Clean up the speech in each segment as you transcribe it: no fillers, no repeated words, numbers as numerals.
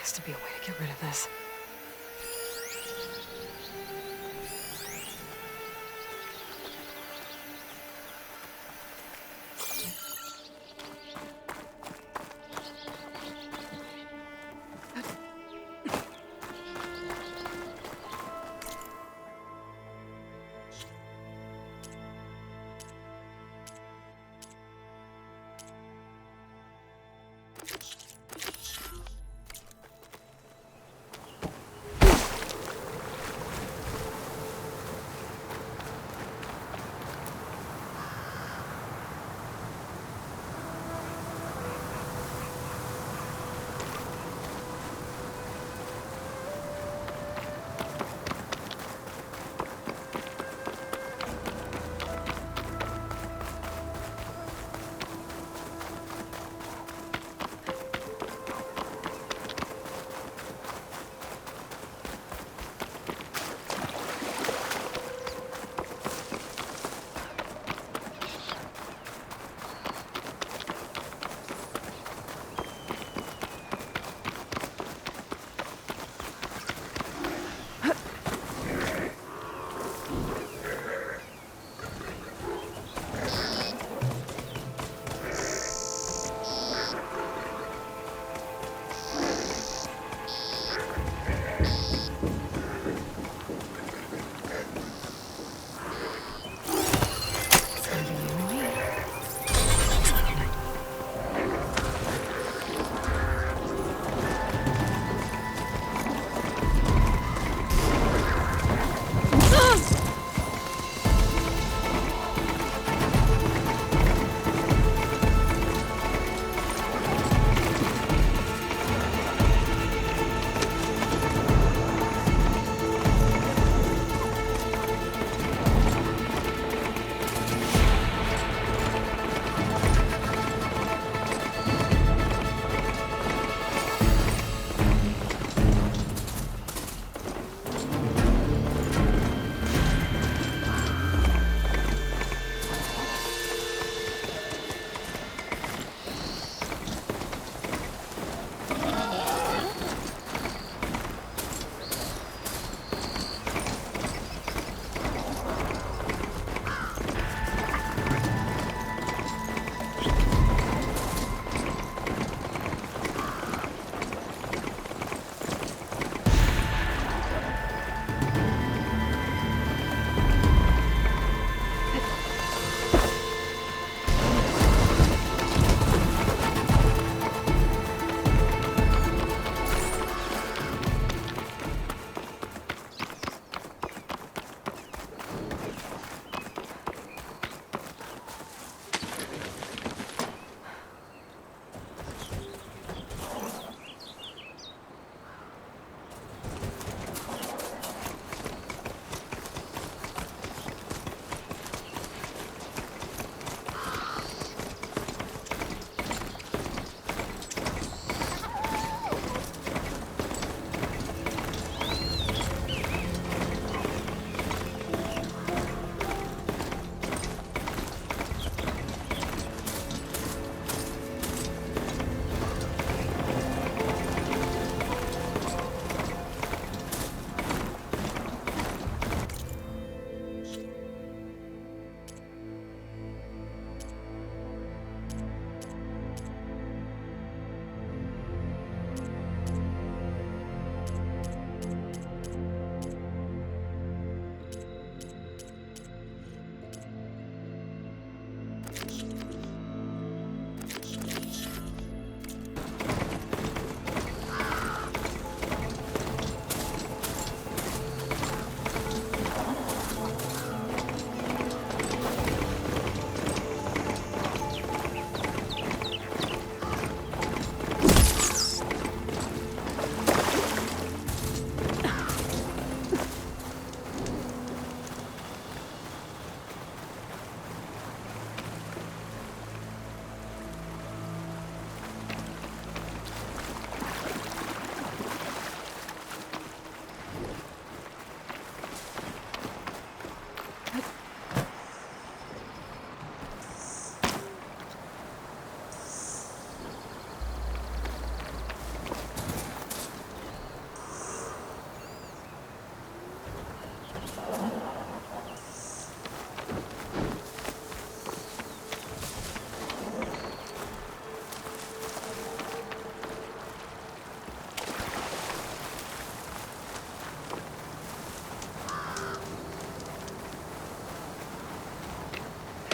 has to be a way to get rid of this.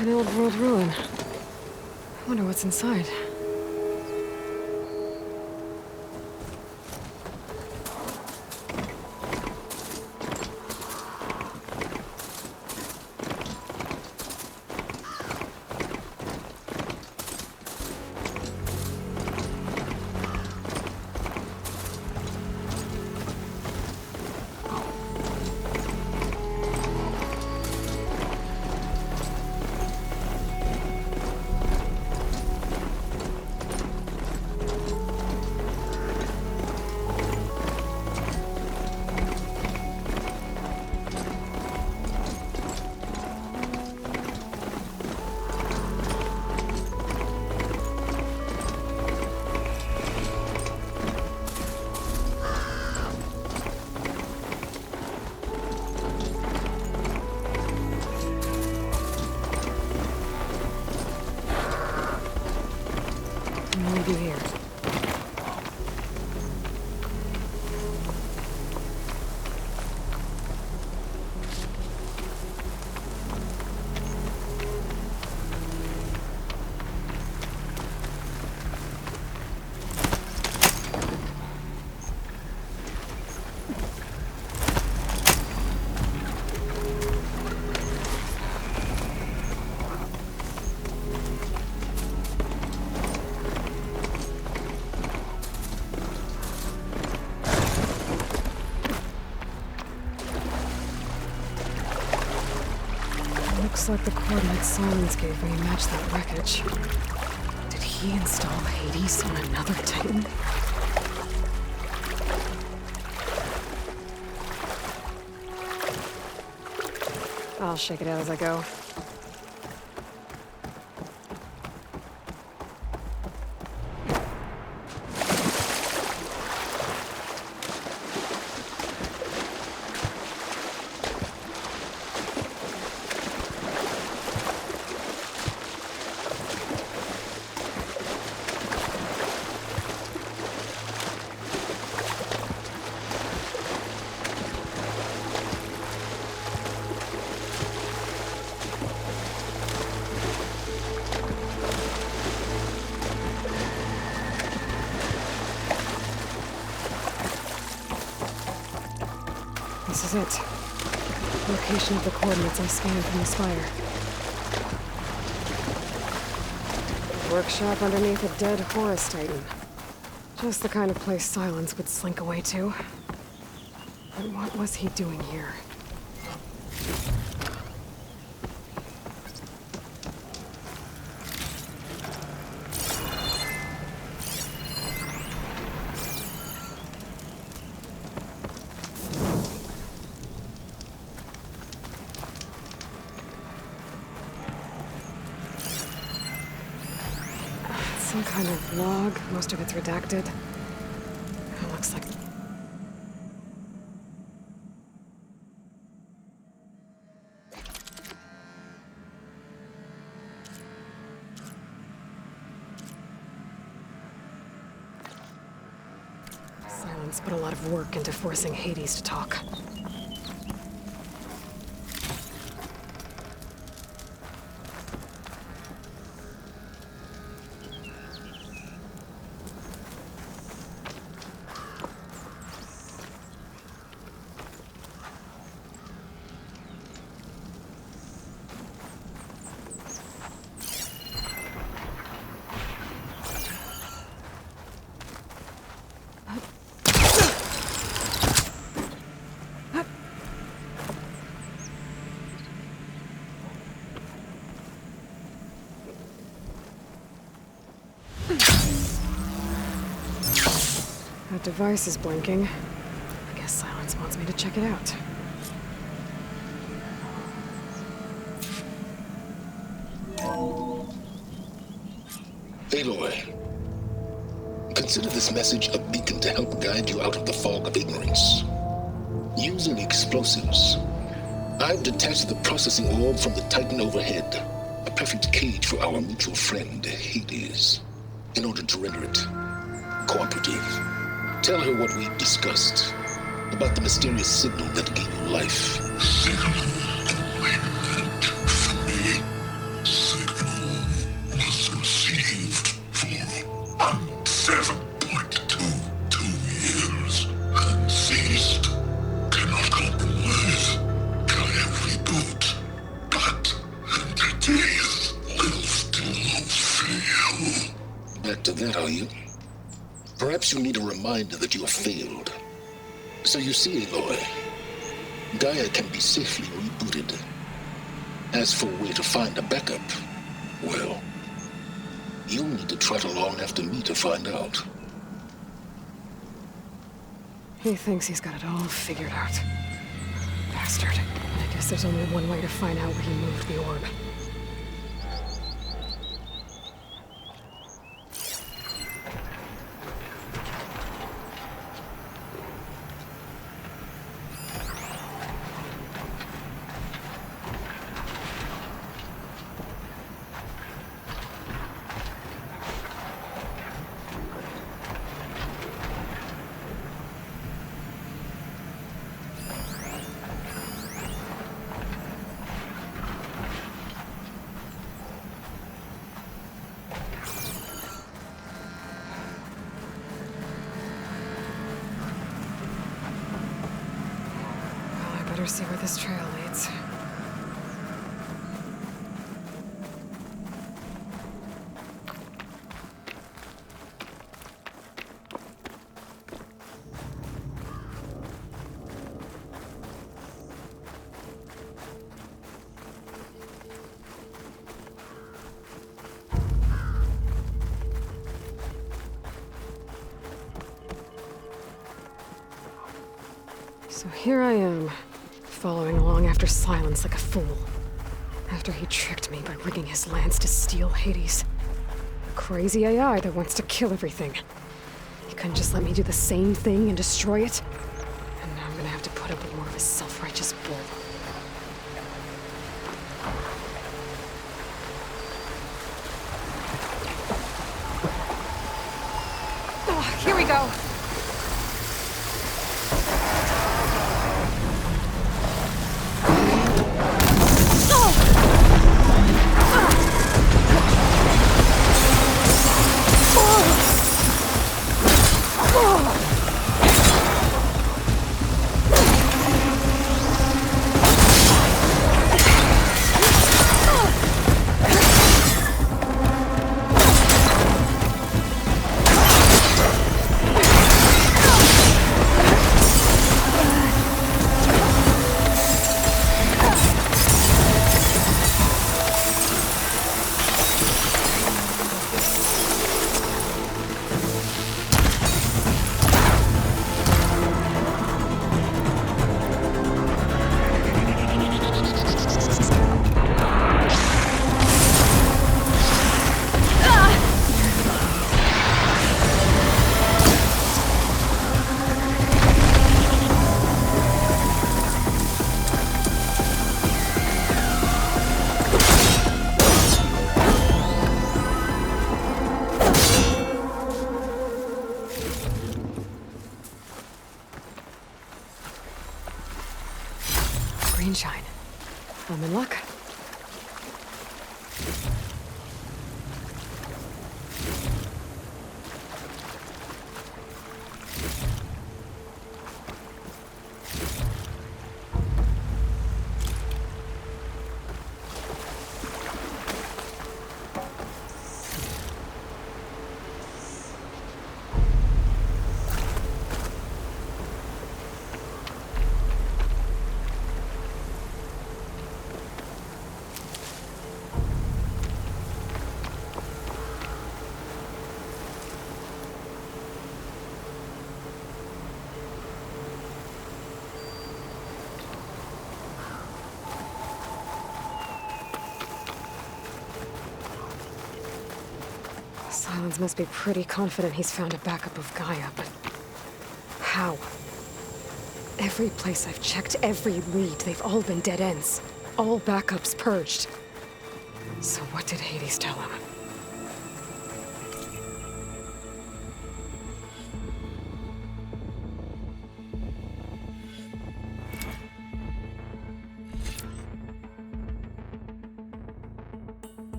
An old world ruin. I wonder what's inside. What do we do here? Looks like the coordinates Silence gave me match that wreckage. Did he install Hades on another Titan? I'll shake it out as I go. This is it. Location of the coordinates I scanned from the spire. Workshop underneath a dead Horus Titan. Just the kind of place Silence would slink away to. But what was he doing here? Some kind of log, most of it's redacted. It looks like... Silence put a lot of work into forcing Hades to talk. That device is blinking. I guess Silence wants me to check it out. Aloy, consider this message a beacon to help guide you out of the fog of ignorance. Using explosives, I've detached the processing orb from the Titan overhead, a perfect cage for our mutual friend, Hades, in order to render it cooperative. Tell her what we discussed about the mysterious signal that gave you life. Signal awaited for me. you? Perhaps you need a reminder that you have failed. So you see, Aloy, Gaia can be safely rebooted. As for where to find a backup, well, you'll need to trot along after me to find out. He thinks he's got it all figured out. Bastard. I guess there's only one way to find out where he moved the orb. Better see where this trail leads. So here I am, following along after Silence like a fool. After he tricked me by rigging his lance to steal Hades. A crazy AI that wants to kill everything. He couldn't just let me do the same thing and destroy it? And now I'm gonna have to put up with more of his self-righteous bull. Oh, here we go! Green shine. I'm in luck. Silence must be pretty confident he's found a backup of Gaia, but how? Every place I've checked, every lead, they've all been dead ends. All backups purged. So what did Hades tell him?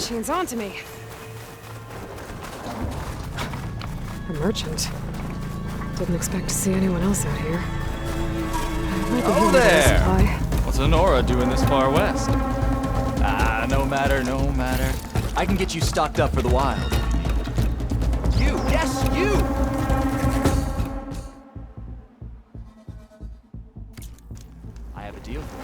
machine's onto me. A merchant. Didn't expect to see anyone else out here. Oh there! What's Honora doing this far west? Ah, no matter, no matter. I can get you stocked up for the wild. You! Yes, you! I have a deal for you.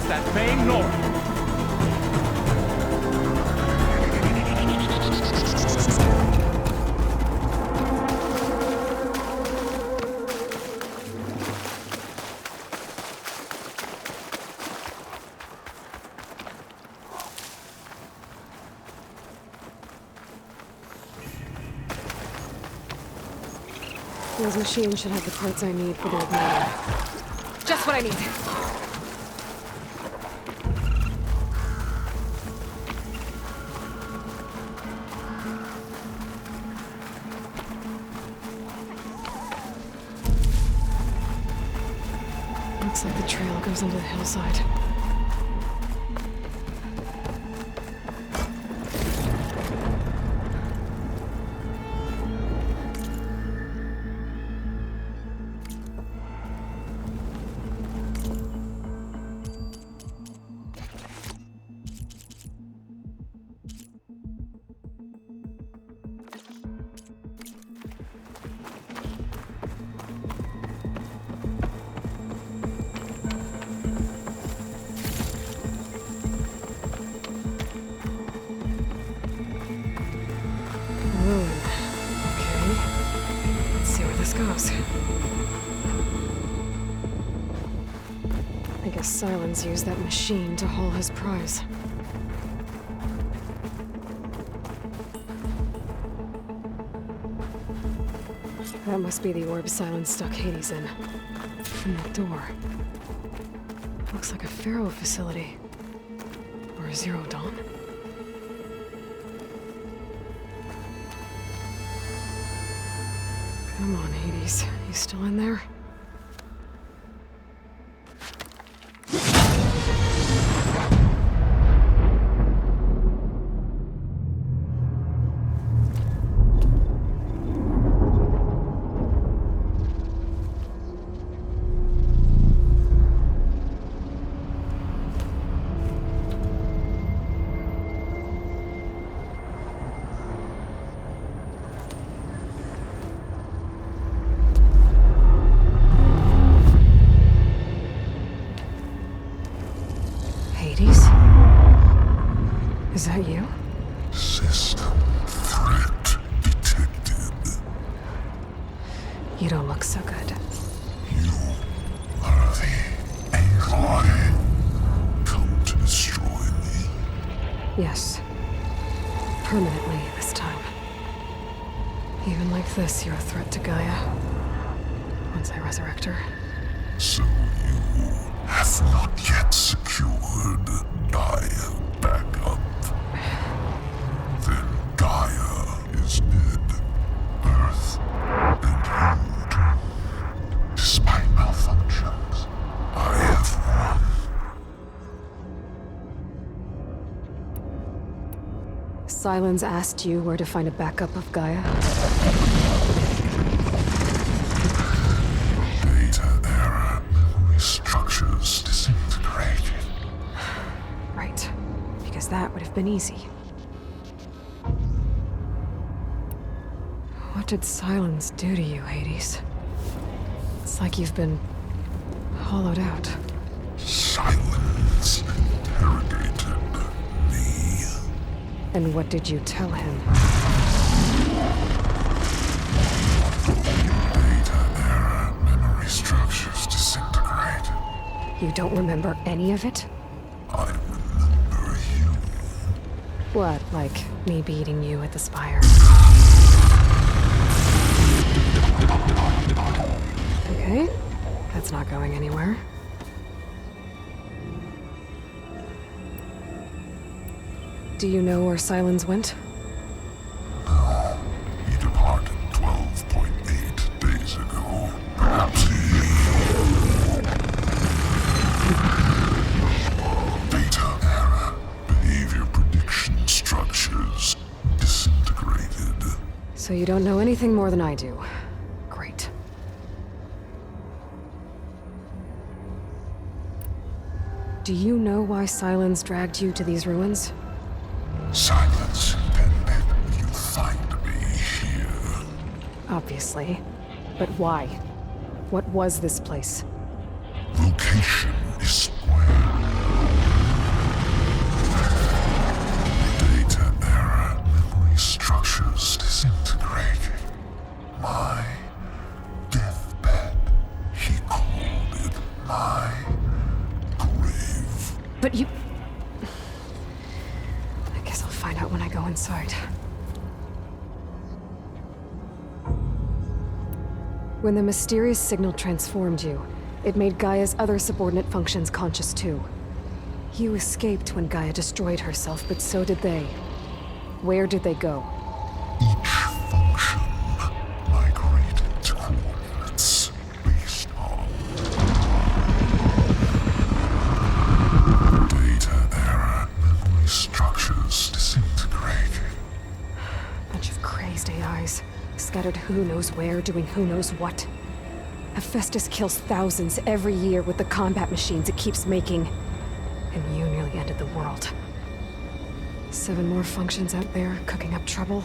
That fame north. Those machines should have the parts I need for the igniter. Just what I need. Looks like the trail goes under the hillside. Goes. I guess Silence used that machine to haul his prize. That must be the orb Silence stuck Hades in. And that door. Looks like a Pharaoh facility. Or a Zero Dawn. Come on, Hades. You still in there? Is that you? System threat detected. You don't look so good. You are the Aloy. Come to destroy me. Yes. Permanently this time. Even like this, you're a threat to Gaia. Once I resurrect her. So you have not yet secured Gaia backup. Then Gaia is dead. Earth and you too. Despite malfunctions, I have won. Silence asked you where to find a backup of Gaia? Data error, memory structures disintegrated. Right. Because that would have been easy. What did Silence do to you, Hades? It's like you've been hollowed out. Silence interrogated me. And what did you tell him? Data error, memory structures disintegrated. You don't remember any of it? I remember you. What, like me beating you at the spire? Okay, that's not going anywhere. Do you know where Silence went? No, he departed 12.8 days ago. Perhaps he... Data error. Behavior prediction structures disintegrated. So you don't know anything more than I do. Great. Do you know why Silence dragged you to these ruins? Silence intended you find me here. Obviously. But why? What was this place? Location is square. Data error. Memory structures disintegrated. My deathbed. He called it my grave. But you... I guess I'll find out when I go inside. When the mysterious signal transformed you, it made Gaia's other subordinate functions conscious too. You escaped when Gaia destroyed herself, but so did they. Where did they go? Each function migrated to coordinates based on data error. Memory structures disintegrated. Bunch of crazed AIs, scattered who knows where, doing who knows what. Hephaestus kills thousands every year with the combat machines it keeps making. And you nearly ended the world. 7 more functions out there, cooking up trouble.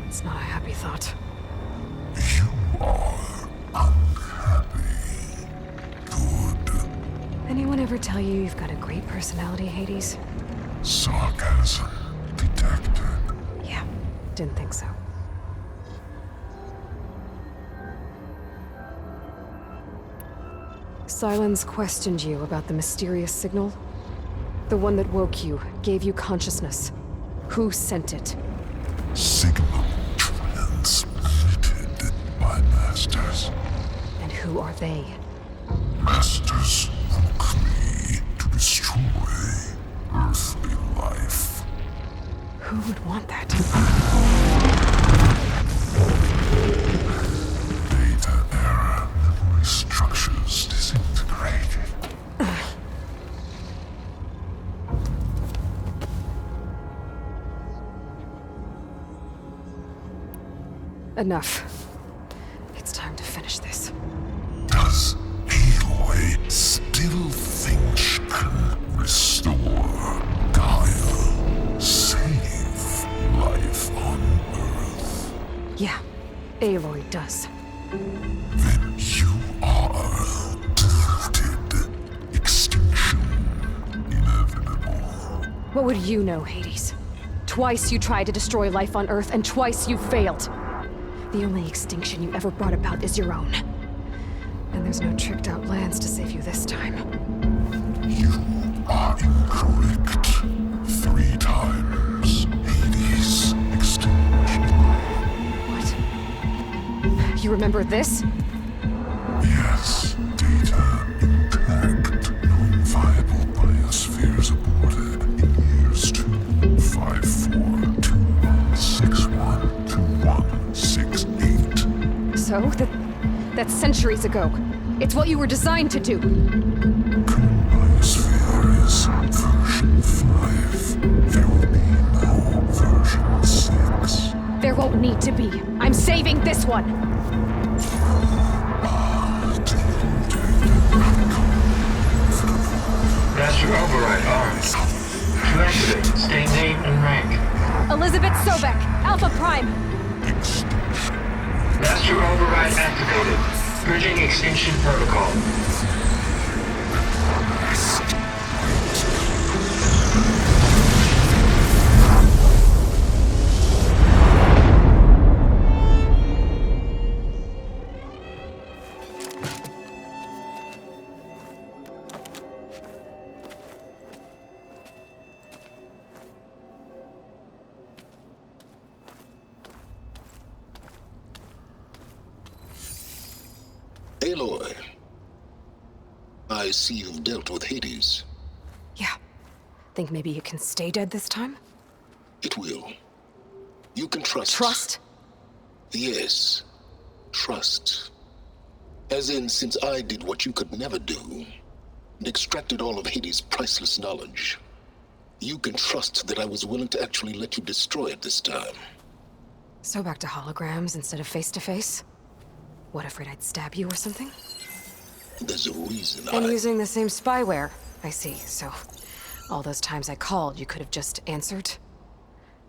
It's not a happy thought. You are unhappy. Good. Anyone ever tell you you've got a great personality, Hades? Sarcasm detected. Yeah, didn't think so. Silence questioned you about the mysterious signal? The one that woke you, gave you consciousness. Who sent it? Signal transmitted by masters. And who are they? Masters woke me to destroy earthly life. Who would want that? Data error. Memory structures disintegrated. Enough. It's time to finish this. Does Aloy still think she can restore Gaia? Save life on Earth? Yeah, Aloy does. Then you are deluded. Extinction inevitable. What would you know, Hades? Twice you tried to destroy life on Earth, and twice you failed. The only extinction you ever brought about is your own. And there's no tricked-out lands to save you this time. You are incorrect. 3 times. Hades. Extinction. What? You remember this? Yes. Data intact. Non-viable biospheres aborted in years 254, 2161, 2168. So? That's centuries ago. It's what you were designed to do. Current biosphere is version 5. There will be no version 6. There won't need to be. I'm saving this one! Master override armed. To activate, stay name and rank. Elizabeth Sobek, Alpha Prime! Master override activated. Bridging extinction protocol. Aloy, I see you've dealt with Hades. Yeah. Think maybe you can stay dead this time? It will. You can trust. Trust? Yes. Trust. As in, since I did what you could never do, and extracted all of Hades' priceless knowledge, you can trust that I was willing to actually let you destroy it this time. So back to holograms instead of face-to-face? What, afraid I'd stab you or something? There's a reason And using the same spyware. I see, so all those times I called, you could have just answered?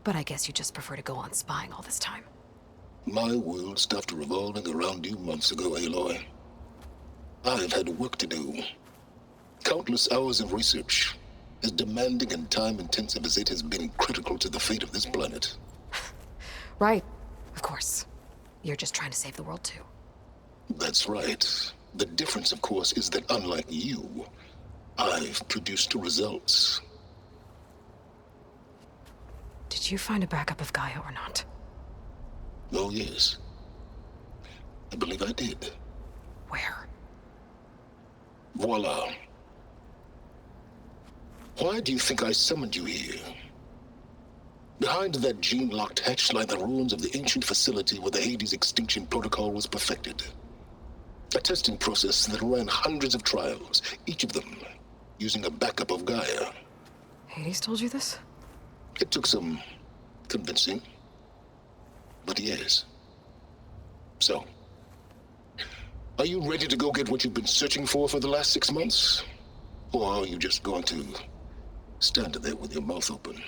But I guess you just prefer to go on spying all this time. My world stopped revolving around you months ago, Aloy. I've had work to do. Countless hours of research, as demanding and time-intensive as it has been critical to the fate of this planet. Right, of course. You're just trying to save the world too. That's right. The difference, of course, is that unlike you, I've produced results. Did you find a backup of Gaia or not? Oh, yes. I believe I did. Where? Voila. Why do you think I summoned you here? Behind that gene-locked hatch lie the ruins of the ancient facility where the Hades extinction protocol was perfected. A testing process that ran hundreds of trials, each of them using a backup of Gaia. Hades told you this? It took some convincing, but yes. So, are you ready to go get what you've been searching for the last 6 months? Or are you just going to stand there with your mouth open?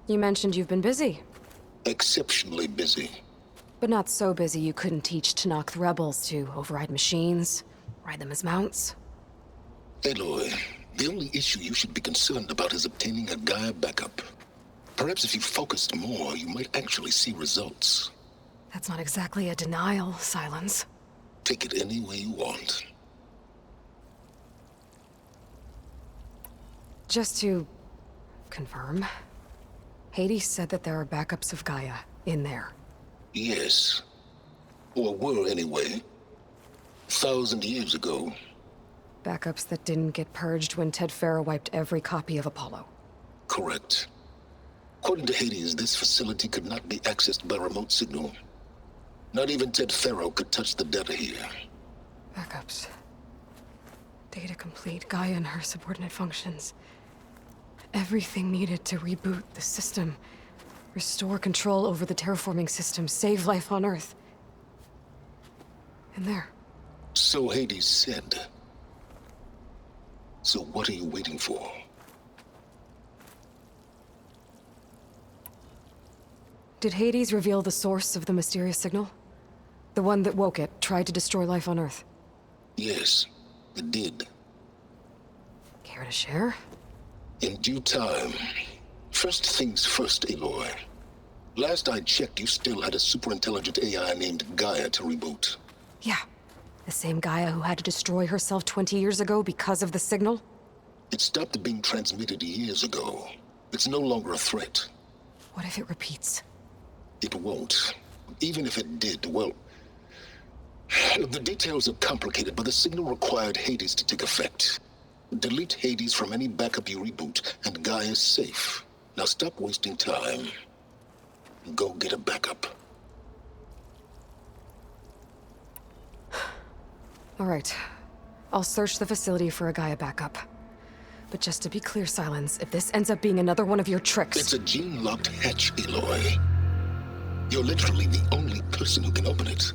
You mentioned you've been busy. Exceptionally busy. But not so busy you couldn't teach Tanakh rebels to override machines, ride them as mounts. Aloy, the only issue you should be concerned about is obtaining a Gaia backup. Perhaps if you focused more, you might actually see results. That's not exactly a denial, Silence. Take it any way you want. Just to confirm, Hades said that there are backups of Gaia in there. Yes. Or were anyway. 1,000 years ago. Backups that didn't get purged when Ted Farrow wiped every copy of Apollo. Correct. According to Hades, this facility could not be accessed by remote signal. Not even Ted Farrow could touch the data here. Backups. Data complete, Gaia and her subordinate functions. Everything needed to reboot the system. Restore control over the terraforming system, save life on Earth. And there. So Hades said. So what are you waiting for? Did Hades reveal the source of the mysterious signal? The one that woke it, tried to destroy life on Earth? Yes, it did. Care to share? In due time. First things first, Aloy. Last I checked, you still had a superintelligent AI named Gaia to reboot. Yeah. The same Gaia who had to destroy herself 20 years ago because of the signal? It stopped being transmitted years ago. It's no longer a threat. What if it repeats? It won't. Even if it did, well... The details are complicated, but the signal required Hades to take effect. Delete Hades from any backup you reboot, and Gaia's safe. Now stop wasting time. Go get a backup. All right. I'll search the facility for a Gaia backup. But just to be clear, Silence, if this ends up being another one of your tricks... It's a gene-locked hatch, Aloy. You're literally the only person who can open it.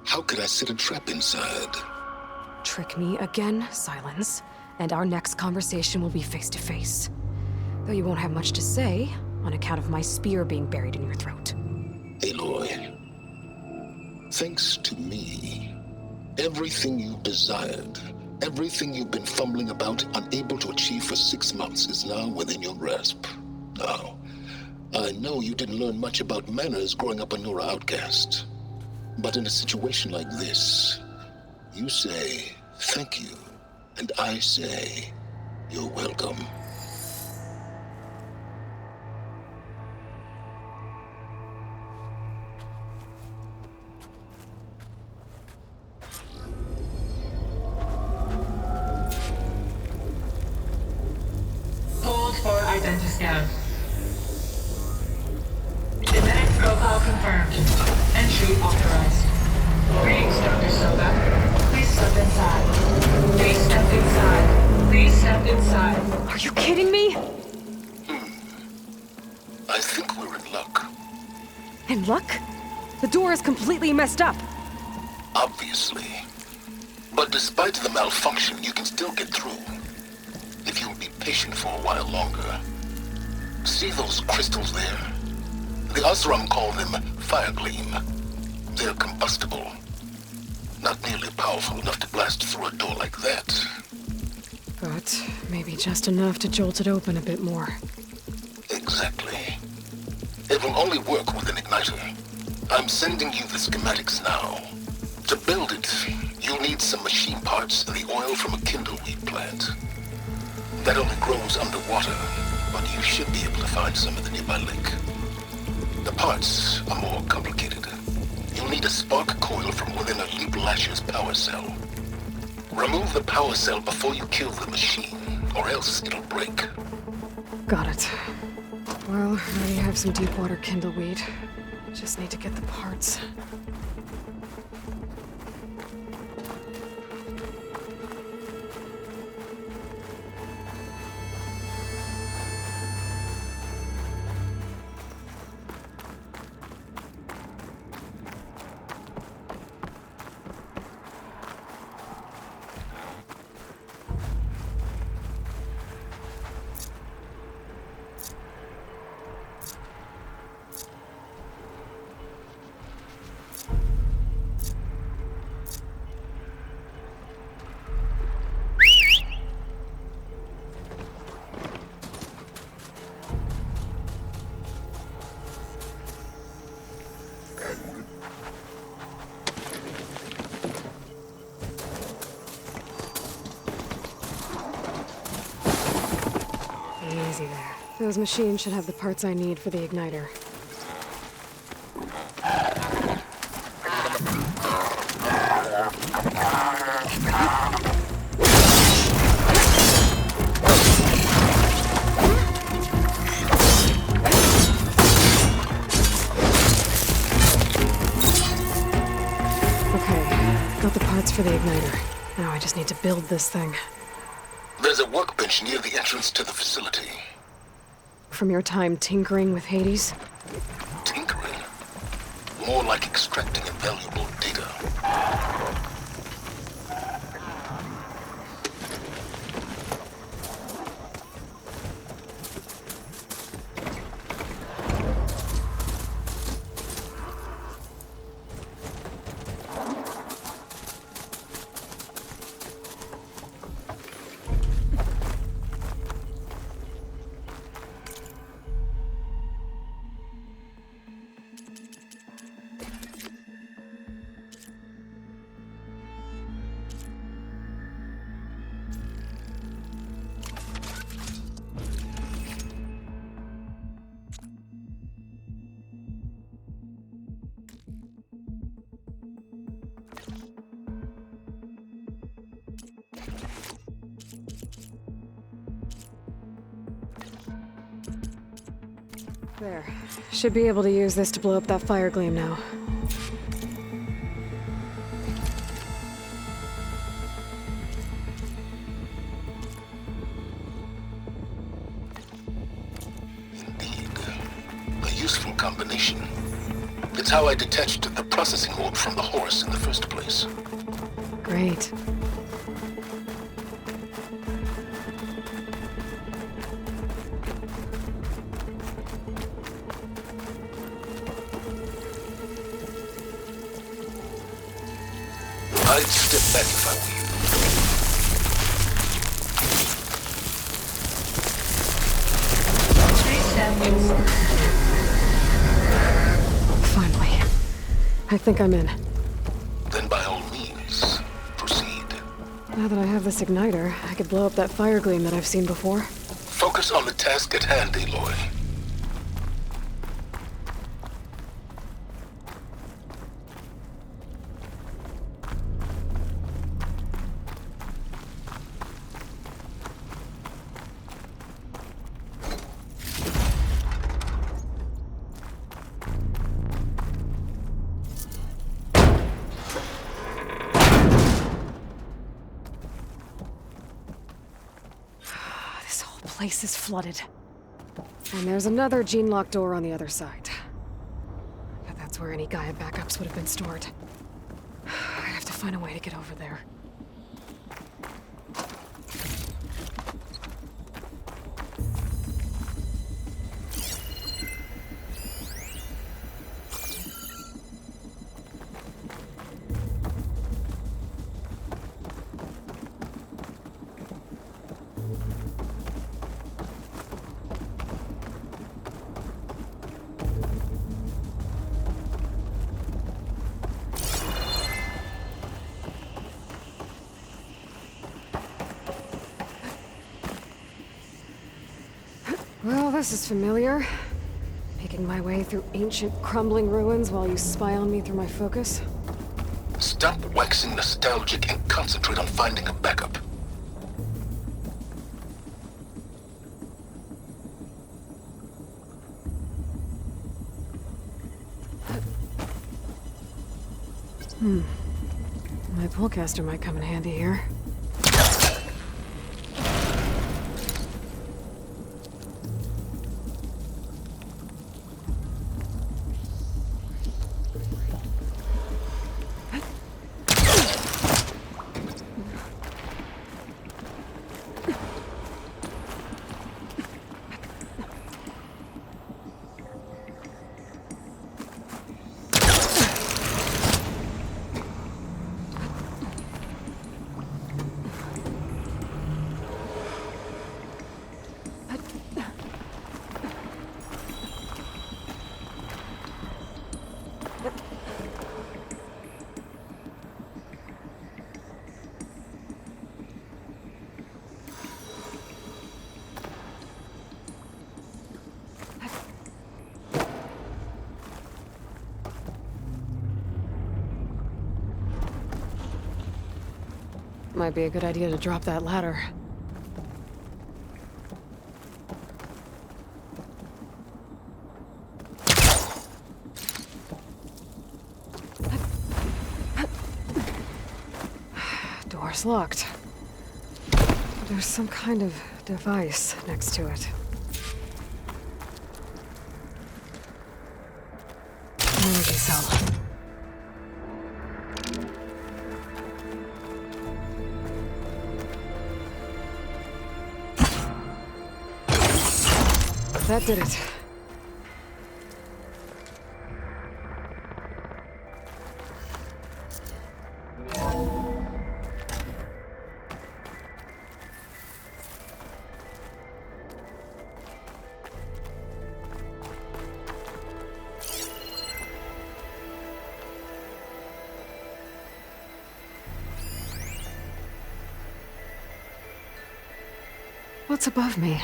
How could I set a trap inside? Trick me again, Silence, and our next conversation will be face-to-face. Though you won't have much to say, on account of my spear being buried in your throat. Aloy, thanks to me, everything you desired, everything you've been fumbling about, unable to achieve for 6 months, is now within your grasp. Now, I know you didn't learn much about manners growing up a Nora outcast. But in a situation like this, you say, thank you, and I say, you're welcome. Send to scout. Genetic profile confirmed. Entry authorized. Greetings, Dr. Soba. Please step inside. Please step inside. Please step inside. Are you kidding me? I think we're in luck. In luck? The door is completely messed up. Obviously. But despite the malfunction, you can still get through. If you'll be patient for a while longer. See those crystals there? The Osram call them fire gleam. They're combustible. Not nearly powerful enough to blast through a door like that. But maybe just enough to jolt it open a bit more. Exactly. It will only work with an igniter. I'm sending you the schematics now. To build it, you'll need some machine parts and the oil from a kindleweed plant. That only grows underwater, but you should be able to find some in the nearby lake. The parts are more complicated. You'll need a spark coil from within a Leap Lasher's power cell. Remove the power cell before you kill the machine, or else it'll break. Got it. Well, I already have some deep water kindleweed. Just need to get the parts. Easy there. Those machines should have the parts I need for the igniter. Okay, got the parts for the igniter. Now I just need to build this thing. There's a workbench near the entrance to the facility. From your time tinkering with Hades? Tinkering? More like extracting invaluable data. There. Should be able to use this to blow up that fire gleam now. Indeed. A useful combination. It's how I detached the processing orb from the horse in the first place. Great. I'd step back if I were you. Please step inside. Finally. I think I'm in. Then by all means, proceed. Now that I have this igniter, I could blow up that fire gleam that I've seen before. Focus on the task at hand, Aloy. place is flooded. And there's another gene-locked door on the other side. But that's where any Gaia backups would have been stored. I have to find a way to get over there. Well, this is familiar. Making my way through ancient, crumbling ruins while you spy on me through my focus. Stop waxing nostalgic and concentrate on finding a backup. My pullcaster might come in handy here. Might be a good idea to drop that ladder. Door's locked. There's some kind of device next to it. Energy cell. That did it. What's above me?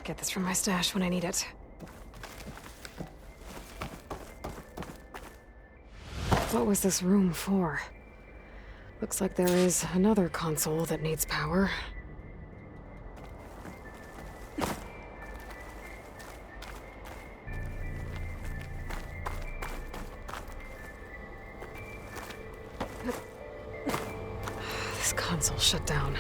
Get this from my stash when I need it. What was this room for? Looks like there is another console that needs power. This console shut down.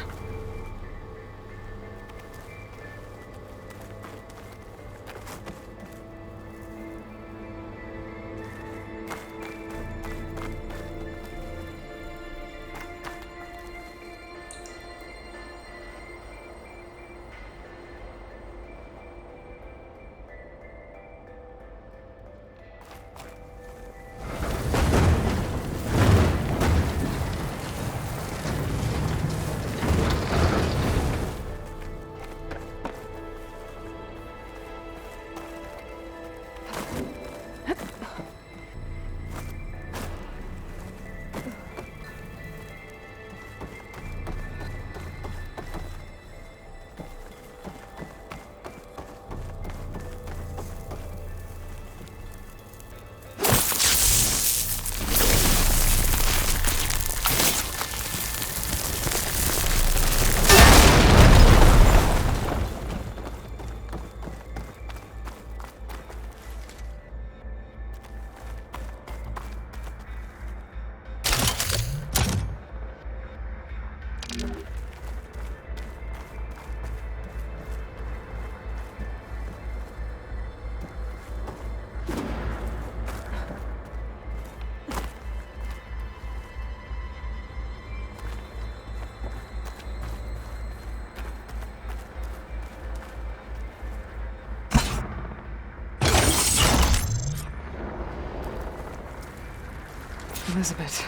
Elizabeth.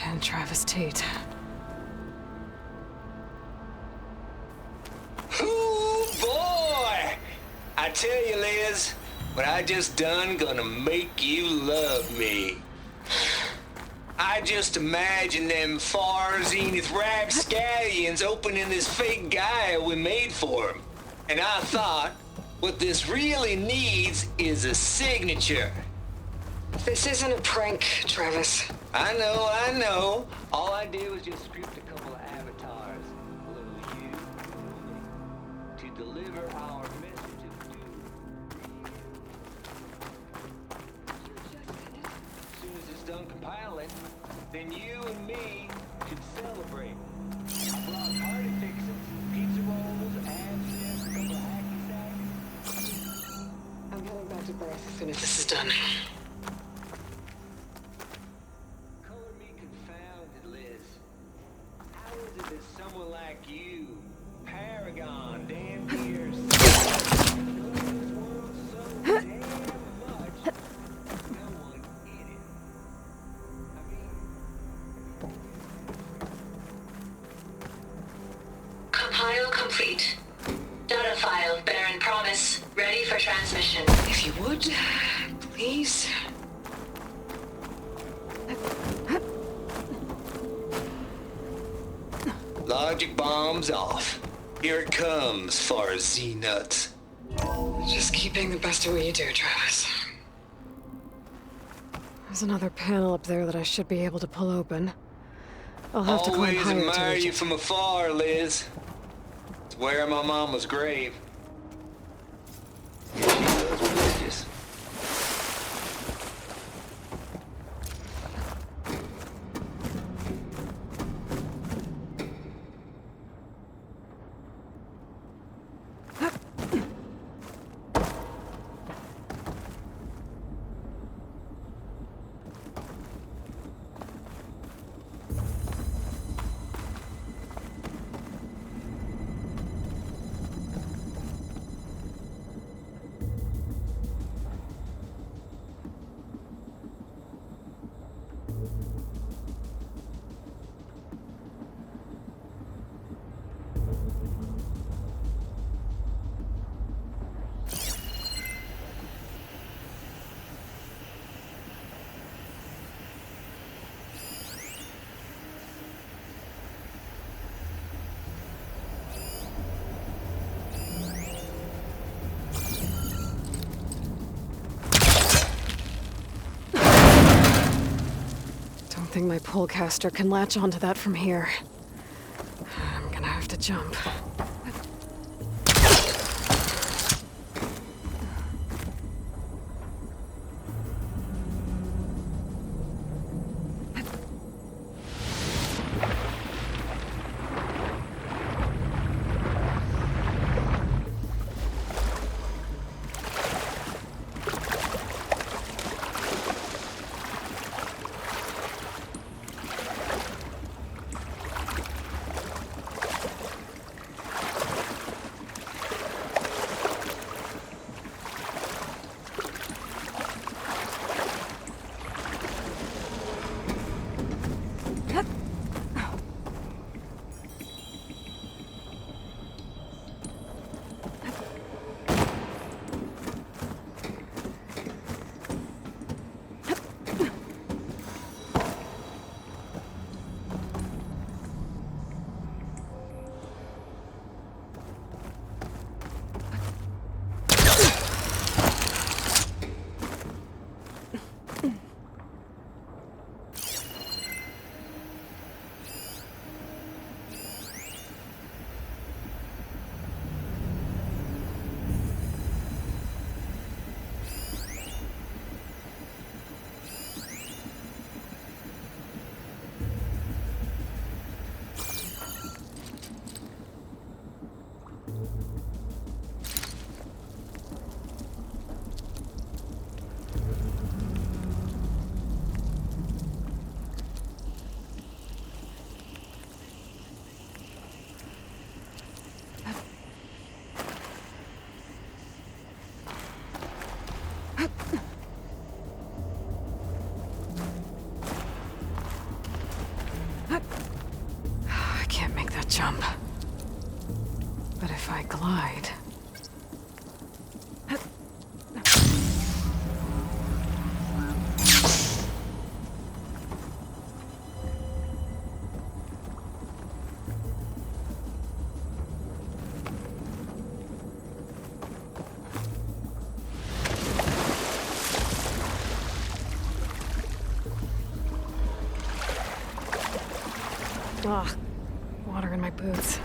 And Travis Tate. Ooh, boy! I tell you, Liz, what I just done gonna make you love me. I just imagine them far zenith rapscallions opening this fake guy we made for him. And I thought, what this really needs is a signature. This isn't a prank, Travis. I know. All I did was just script a couple of avatars, a little you, to deliver our message of doom. As soon as it's done compiling, then you and me should celebrate. I brought party fixings, pizza rolls, absinthe, a couple of hacky sacks. I'm heading back to Barth as soon as this is done. Color me confounded, Liz. How is it that someone like you, Paragon, damn near, knows this world so damn much, no one in it? I mean... Compile complete. Data file, Baron Promise, ready for transmission. If you would, please. Logic bombs off. Here it comes, far as Z-nuts. Just keep being the best at what you do, Travis. There's another panel up there that I should be able to pull open. I'll have to climb Always higher to admire reach you it. from afar, Liz. It's where my mama's grave. She was religious. I think my pullcaster can latch onto that from here. I'm gonna have to jump. Ugh, water in my boots.